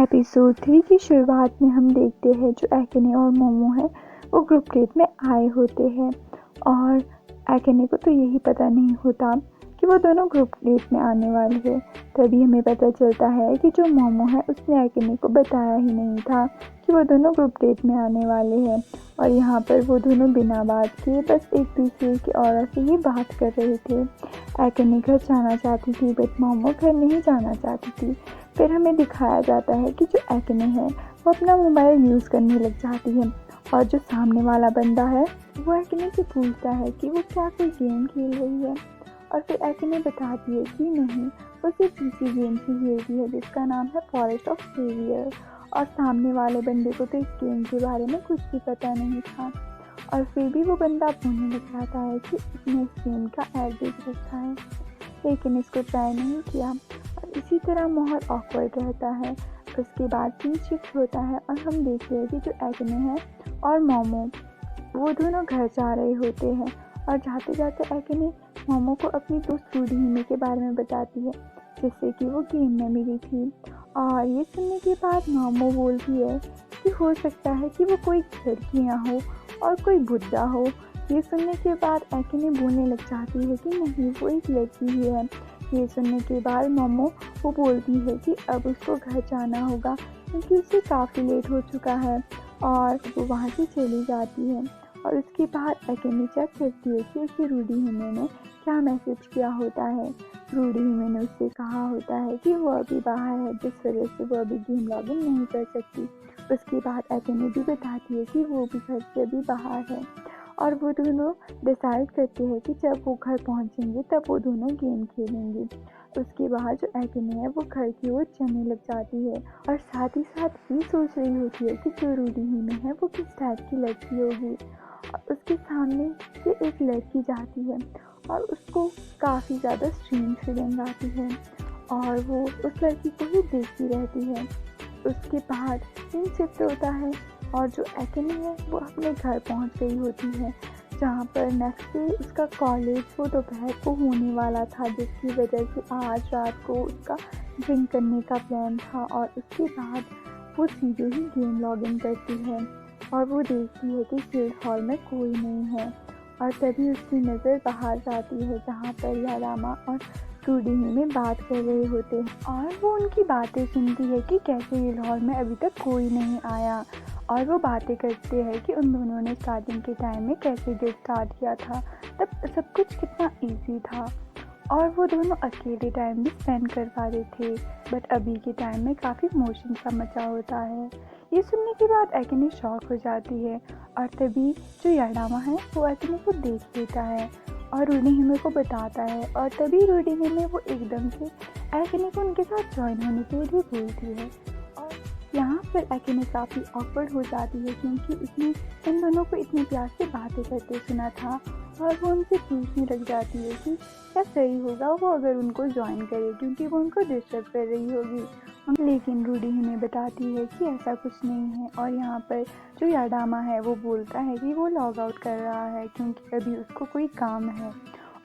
Episode 3 की शुरुआत में हम देखते हैं जो अकेने और मोमो है वो ग्रुप डेट में आए होते हैं और अकेने को तो यही पता नहीं होता कि वो दोनों ग्रुप डेट में आने वाले हैं। तभी हमें पता चलता है कि जो मोमो है उसने अकेने को बताया ही नहीं था कि वो दोनों ग्रुप डेट में आने वाले हैं और यहाँ पर वो दोनों बिना बात किए बस एक दूसरे की औरत से ही बात कर रहे थे। अकेने घर जाना चाहती थी बट मोमो घर नहीं जाना चाहती थी। फिर हमें दिखाया जाता है कि जो अकेने है वो अपना मोबाइल यूज़ करने लग जाती है और जो सामने वाला बंदा है वो अकेने से पूछता है कि वो क्या कोई गेम खेल रही है और फिर अकेने बताती है कि नहीं, वो सिर्फ इसी गेम से खेलती है जिसका नाम है फॉरेस्ट ऑफ सेवियर। और सामने वाले बंदे को तो इस गेम के बारे में कुछ भी पता नहीं था और फिर भी वो बंदा बोलने लग जाता है कि उसने इस गेम का ऐड देख रखा है, लेकिन इसको ट्राई नहीं किया और इसी तरह माहौल ऑकवर्ड रहता है। उसके बाद सीन शिफ्ट होता है और हम देखते हैं कि जो अकेने है और मोमो वो दोनों घर जा रहे होते हैं और जाते जाते अकेने मोमो को अपनी दोस्त रूडी हिमे के बारे में बताती है जिससे कि वो गेम में मिली थी। और ये सुनने के बाद मोमो बोलती है कि हो सकता है कि वो कोई लड़की ना हो और कोई बुड्ढा हो। ये सुनने के बाद अकेने बोलने लग जाती है कि नहीं, वो एक लड़की ही है। ये सुनने के बाद मोमो वो बोलती है कि अब उसको घर जाना होगा क्योंकि उसे काफ़ी लेट हो चुका है और वो वहाँ से चली जाती है। और उसके बाद अकेने चेक करती है कि उसे रूडी हिमे ने क्या मैसेज किया होता है। रूडी हिमे ने उससे कहा होता है कि वो अभी बाहर है जिस वजह से वो अभी गेम लॉगिन नहीं कर सकती। उसके बाद अकेने भी बताती है कि वो भी घर से अभी बाहर है और वो दोनों डिसाइड करते हैं कि जब वो घर पहुंचेंगे तब वो दोनों गेम खेलेंगे। उसके बाद जो अकेने है वो घर की ओर चलने लग जाती है और साथ ही साथ ये सोच रही होती है कि जो रूडी हिमे है वो किस टाइप की लड़की होगी। और उसके सामने से एक लड़की जाती है और उसको काफ़ी ज़्यादा स्ट्रेंज फीलिंग आती है और वो उस लड़की को ही देखती रहती है। उसके बाद सीन शिफ्ट होता है और जो अकेने है वो अपने घर पहुंच गई होती है जहाँ पर नेक्स्ट डे उसका कॉलेज वो दोपहर को होने वाला था जिसकी वजह से आज रात को उसका ड्रिंक करने का प्लान था। और उसके बाद वो सीधे ही गेम लॉगिन करती है और वो देखती है कि गिल्ड हॉल में कोई नहीं है और तभी उसकी नज़र बाहर जाती है जहाँ पर यादामा और रूडी हिमे बात कर रहे होते हैं और वो उनकी बातें सुनती है कि कैसे गिल्ड हॉल में अभी तक कोई नहीं आया। और वो बातें करते हैं कि उन दोनों ने स्टार्टिंग के टाइम में कैसे गिल्ड स्टार्ट किया था, तब सब कुछ कितना ईजी था और वो दोनों अकेले टाइम भी स्पेंड कर पा रहे थे बट अभी के टाइम में काफ़ी मोशन सा मचा होता है। ये सुनने के बाद अकेने शॉक हो जाती है और तभी जो यादामा है वो अकेने को देख लेता है और रूडी हिमे को बताता है और तभी रूडी हिमे वो एकदम से अकेने को उनके साथ ज्वाइन होने के लिए बोलती है। और यहाँ पर अकेने काफ़ी ऑकवर्ड हो जाती है क्योंकि उसने इन दोनों को इतने प्यार से बातें करते सुना था और वो उनसे पूछने लग जाती है कि क्या सही होगा वो अगर उनको ज्वाइन करे क्योंकि वो उनको डिस्टर्ब कर रही होगी। लेकिन रूडी हिमे बताती है कि ऐसा कुछ नहीं है और यहाँ पर जो यादामा है वो बोलता है कि वो लॉग आउट कर रहा है क्योंकि अभी उसको कोई काम है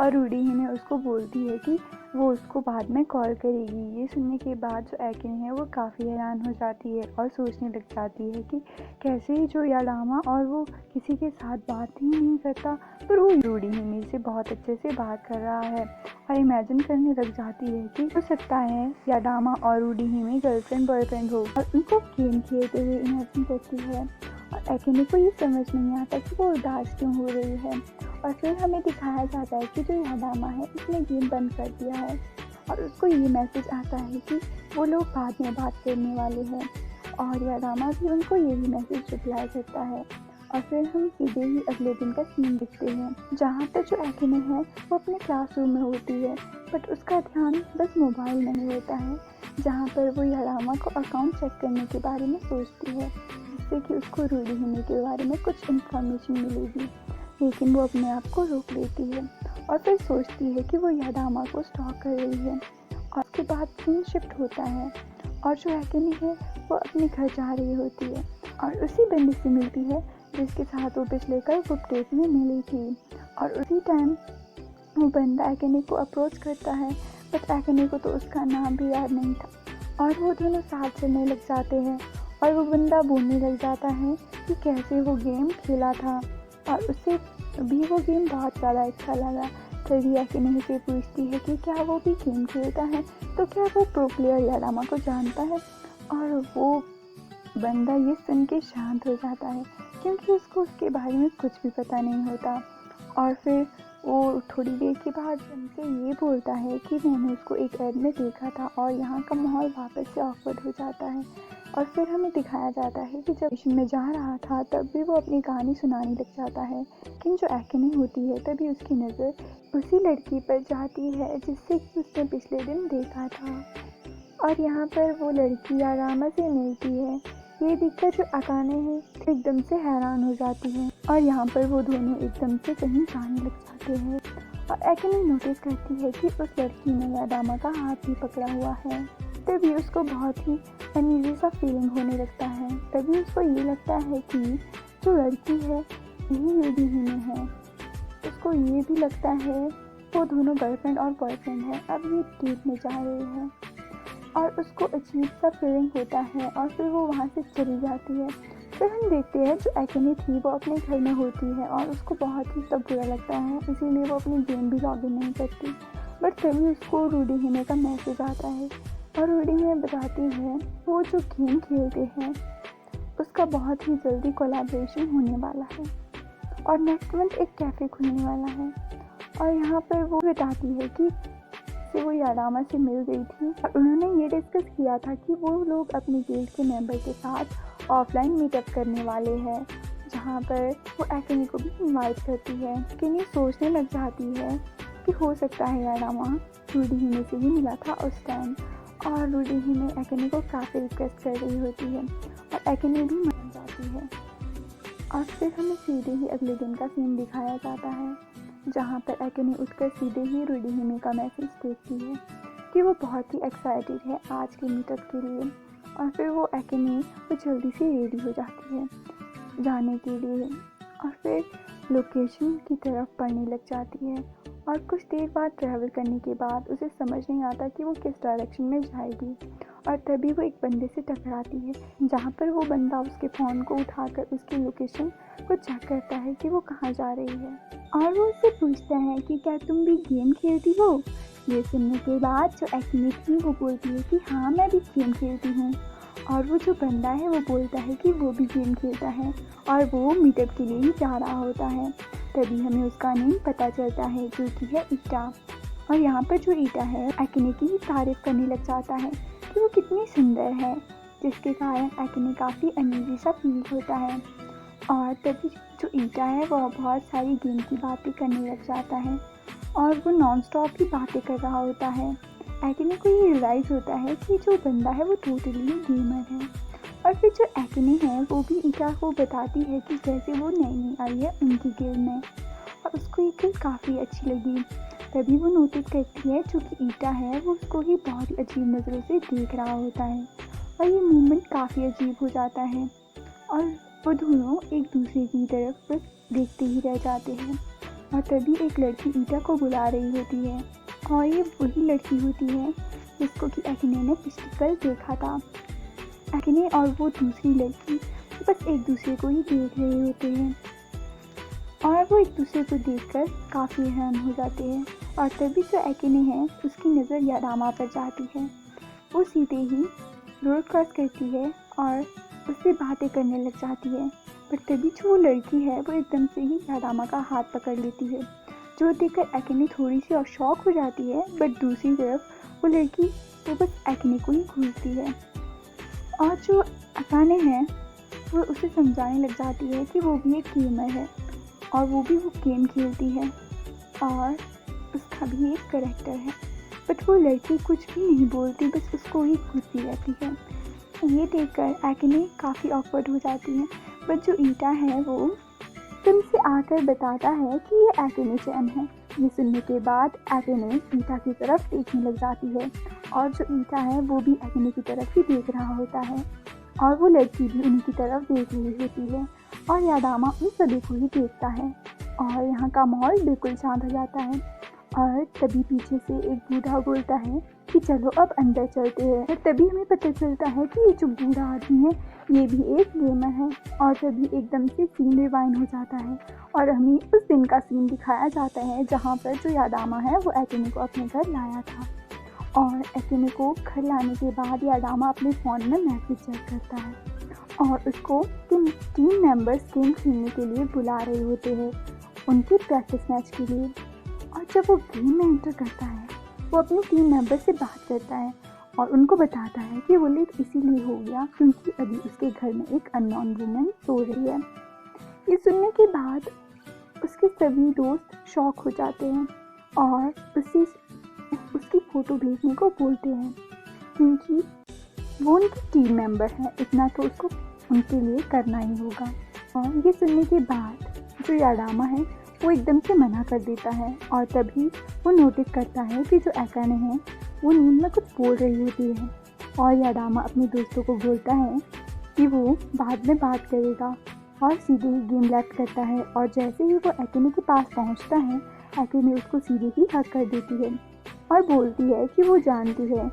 और रूडी हिमे उसको बोलती है कि वो उसको बाद में कॉल करेगी। ये सुनने के बाद जो अकेने है वो काफ़ी हैरान हो जाती है और सोचने लग जाती है कि कैसे जो यादामा और वो किसी के साथ बात ही नहीं करता पर वो रूडी हिमे से बहुत अच्छे से बात कर रहा है और इमेजिन करने लग जाती है कि हो सकता है यादामा और रूडी हिमे गर्लफ्रेंड बॉयफ्रेंड हो और उनको गेम खेलते हुए इमेजिन करती है। और अकेने को ये समझ नहीं आता कि वो उदास क्यों हो रही है और फिर हमें दिखाया जाता है कि जो यादामा है उसने गेम बंद कर दिया है और उसको ये मैसेज आता है कि वो लोग बाद में बात करने वाले हैं और यादामा भी उनको यही मैसेज रिप्लाई करता है। और फिर हम सीधे ही अगले दिन का सीन देखते हैं जहाँ पर जो अकेने है वो अपने क्लासरूम में होती है बट उसका ध्यान बस मोबाइल में ही होता है जहाँ पर वो यादामा को अकाउंट चेक करने के बारे में सोचती है जिससे कि उसको रूडी हिमे के बारे में कुछ इन्फॉर्मेशन मिलेगी। लेकिन वो अपने आप को रोक लेती है और फिर सोचती है कि वो यादामा को स्टॉक कर रही है। और उसके बाद सीन शिफ्ट होता है और जो अकेने है वो अपने घर जा रही होती है और उसी बंदे से मिलती है जिसके साथ वो पिछले कल ग्रुप डेट में मिली थी। और उसी टाइम वो बंदा अकेने को अप्रोच करता है बट अकेने को तो उसका नाम भी याद नहीं था और वो दोनों साथ चलने लग जाते हैं और वो बंदा बोलने लग जाता है कि कैसे वो गेम खेला था और उसे भी वो गेम बहुत ज़्यादा अच्छा लगा। तभी अकेने से पूछती है कि क्या वो भी गेम खेलता है, तो क्या वो प्रो प्लेयर यादामा को जानता है। और वो बंदा ये सुन के शांत हो जाता है क्योंकि उसको उसके बारे में कुछ भी पता नहीं होता। और फिर वो थोड़ी देर के बाद हमसे ये बोलता है कि मैंने उसको एक ऐड में देखा था और यहाँ का माहौल वापस से ऑकवर्ड हो जाता है। और फिर हमें दिखाया जाता है कि जब मिशन में जा रहा था तब भी वो अपनी कहानी सुनाने लग जाता है, लेकिन जो एकेने होती है तभी उसकी नज़र उसी लड़की पर जाती है जिससे कि उसने पिछले दिन देखा था। और यहाँ पर वो लड़की यादामा से मिलती है। ये देखकर जो अकाने है एकदम से हैरान हो जाती है और यहाँ पर वो दोनों एकदम से कहीं जाने लग जाते हैं। और अकाने नोटिस करती है कि उस लड़की ने यादामा का हाथ भी पकड़ा हुआ है। तभी उसको बहुत ही अनईजी सा फीलिंग होने लगता है। तभी उसको ये लगता है कि जो लड़की है यही युडिहिमे है। उसको ये भी लगता है वो दोनों गर्लफ्रेंड और बॉयफ्रेंड है, अब ये डेट में जा रही है और उसको अजीब सा फीलिंग होता है और फिर वो वहाँ से चली जाती है। फिर हम देखते हैं जो अकेने थी वो अपने घर में होती है और उसको बहुत ही सब बुरा लगता है, इसीलिए वो अपनी गेम भी लॉगिन नहीं करती। बट तभी उसको युडिहिमे का मैसेज आता है और युडिहिमे बताती है वो जो गेम खेलते हैं उसका बहुत ही जल्दी कोलैबोरेशन होने वाला है और नेक्स्ट मंथ एक कैफ़े खुलने वाला है। और यहाँ पर वो बताती है कि से वो यादामा से मिल गई थी और उन्होंने ये डिस्कस किया था कि वो लोग अपने गिल्ड के मेंबर के साथ ऑफलाइन मीटअप करने वाले हैं, जहाँ पर वो अकेने को भी इनवाइट करती है। अकेने सोचने लग जाती है कि हो सकता है यादामा युडिहिमे से ही मिला था उस टाइम। और युडिहिमे अकेने को काफ़ी रिक्वेस्ट कर रही होती है और अकेने भी मान जाती है। और फिर हमें सीधे ही अगले दिन का सीन दिखाया जाता है जहाँ पर अकेने उठकर सीधे ही युडिहिमे का मैसेज देखती है कि वो बहुत ही एक्साइटेड है आज के मीटअप के लिए। और फिर वो अकेने वो जल्दी से रेडी हो जाती है जाने के लिए और फिर लोकेशन की तरफ बढ़ने लग जाती है। और कुछ देर बाद ट्रैवल करने के बाद उसे समझ नहीं आता कि वो किस डायरेक्शन में जाएगी। और तभी वो एक बंदे से टकराती है जहाँ पर वो बंदा उसके फ़ोन को उठाकर उसकी लोकेशन को चेक करता है कि वो कहाँ जा रही है। और वो उससे पूछता है कि क्या तुम भी गेम खेलती हो। ये सुनने के बाद जो अकेने थी वो बोलती है कि हाँ मैं भी गेम खेलती हूँ। और वो जो बंदा है वो बोलता है कि वो भी गेम खेलता है और वो मीटअप के लिए ही जा रहा होता है। तभी हमें उसका नेम पता चलता है जो कि है ईटा। और यहाँ पर जो ईटा है अकेने की ही तारीफ़ करने लग जाता है कि वो कितनी सुंदर है, जिसके कारण अकेने काफ़ी अनईजी सा फील होता है। और तभी जो ईटा है वो बहुत सारी गेम की बातें करने लग जाता है और वो नॉन स्टॉप ही बातें कर रहा होता है। अकेने को ये रियलाइज़ होता है कि जो बंदा है वो टोटली गेमर है। और फिर जो अकेने है वो भी ईटा को बताती है कि कैसे वो नई आई है उनकी गिल्ड में और उसको ये गिल्ड काफ़ी अच्छी लगी। तभी वो नोटिस करती है जो कि ईटा है वो उसको ही बहुत ही अजीब नज़रों से देख रहा होता है और ये मूवमेंट काफ़ी अजीब हो जाता है और वो दोनों एक दूसरे की तरफ बस देखते ही रह जाते हैं। और तभी एक लड़की ईटा को बुला रही होती है और ये वही लड़की होती है जिसको कि अकेने ने पिछले कल देखा था। अकेने और वो दूसरी लड़की बस एक दूसरे को ही देख रहे होते हैं और वो एक दूसरे को देखकर काफ़ी हैरान हो जाते हैं। और तभी जो अकेने है उसकी नज़र यादामा पर जाती है। वो सीधे ही रोड क्रॉस करती है और उससे बातें करने लग जाती है। पर तभी जो वो लड़की है वो एकदम से ही यादामा का हाथ पकड़ लेती है, जो देखकर अकेने थोड़ी सी और शॉक हो जाती है। बट दूसरी तरफ वो लड़की वो बस अकेने को ही घूरती है और जो अकाने है वो उसे समझाने लग जाती है कि वो भी एक गेमर है और वो भी वो गेम खेलती है और उसका भी एक करैक्टर है। बट वो लड़की कुछ भी नहीं बोलती, बस उसको ही घूरती रहती है। ये देखकर अकेने काफ़ी ऑकवर्ड हो जाती है। बट जो ईटा है वो तुमसे आकर बताता है कि ये अकेने चैन है। ये सुनने के बाद अकेने ईटा की तरफ देखने लग जाती है और जो ईटा है वो भी अकेने की तरफ ही देख रहा होता है और वो लड़की भी उनकी तरफ देख रही होती है और यादामा उन सभी को ही देखता है और यहाँ का माहौल बिल्कुल शांत हो जाता है। और तभी पीछे से एक बूढ़ा बोलता है कि चलो अब अंदर चलते हैं। और तभी हमें पता चलता है कि ये जो बूढ़ा आदमी है ये भी एक गेमर है। और तभी एकदम से सीन रिवाइंड हो जाता है और हमें उस दिन का सीन दिखाया जाता है जहाँ पर जो यादामा है वो एकेने को अपने घर लाया था। और एकेने को घर लाने के बाद यादामा अपने फ़ोन में मैसेज चेक करता है और उसको टीम मेंबर्स गेम खेलने के लिए बुला रहे होते हैं उनके प्रैक्टिस मैच के लिए। और जब वो गेम में एंटर करता है वो अपनी टीम मेंबर से बात करता है और उनको बताता है कि वो लेट इसीलिए हो गया क्योंकि अभी उसके घर में एक अननोन वुमन सो रही है। ये सुनने के बाद उसके सभी दोस्त शॉक हो जाते हैं और उसकी फ़ोटो भेजने को बोलते हैं क्योंकि वो उनकी टीम मेंबर है, इतना तो उसको उनके लिए करना ही होगा। और ये सुनने के बाद जो यादामा है वो एकदम से मना कर देता है और तभी वो नोटिस करता है कि जो एकाने है वो नींद में कुछ बोल रही होती है। और यादामा अपने दोस्तों को बोलता है कि वो बाद में बात करेगा और सीधे ही गेम लेफ्ट करता है। और जैसे ही वो एकेने के पास पहुंचता है एकेने उसको सीधे ही हक कर देती है और बोलती है कि वो जानती है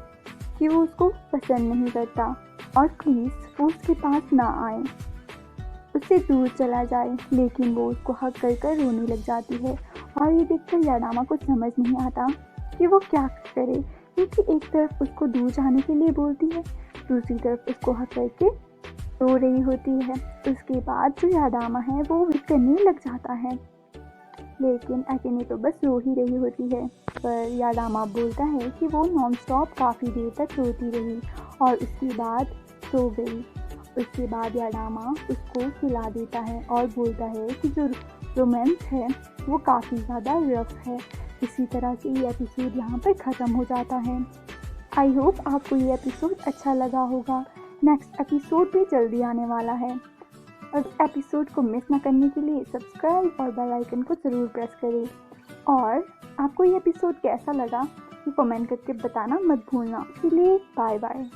कि वो उसको पसंद नहीं करता और प्लीज़ वो उसके पास ना आए, उससे दूर चला जाए। लेकिन वो उसको हक कर रोने लग जाती है और ये देखकर यादामा को समझ नहीं आता कि वो क्या करे क्योंकि एक तरफ उसको दूर जाने के लिए बोलती है, दूसरी तरफ उसको हक करके रो रही होती है। उसके बाद जो यादामा है वो विश करने लग जाता है लेकिन एकेने तो बस रो ही रही होती है। पर यादामा बोलता है कि वो नॉन स्टॉप काफ़ी देर तक रोती रही और उसके बाद सो गई। उसके बाद यादामा उसको सुला देता है और बोलता है कि जो रोमांस है वो काफ़ी ज़्यादा रफ है। इसी तरह से ये एपिसोड यहाँ पर ख़त्म हो जाता है। आई होप आपको ये एपिसोड अच्छा लगा होगा। नेक्स्ट एपिसोड भी जल्दी आने वाला है और एपिसोड को मिस ना करने के लिए सब्सक्राइब और बेल आइकन को ज़रूर प्रेस करें। और आपको ये एपिसोड कैसा लगा ये कमेंट करके बताना मत भूलना। इसलिए बाय बाय।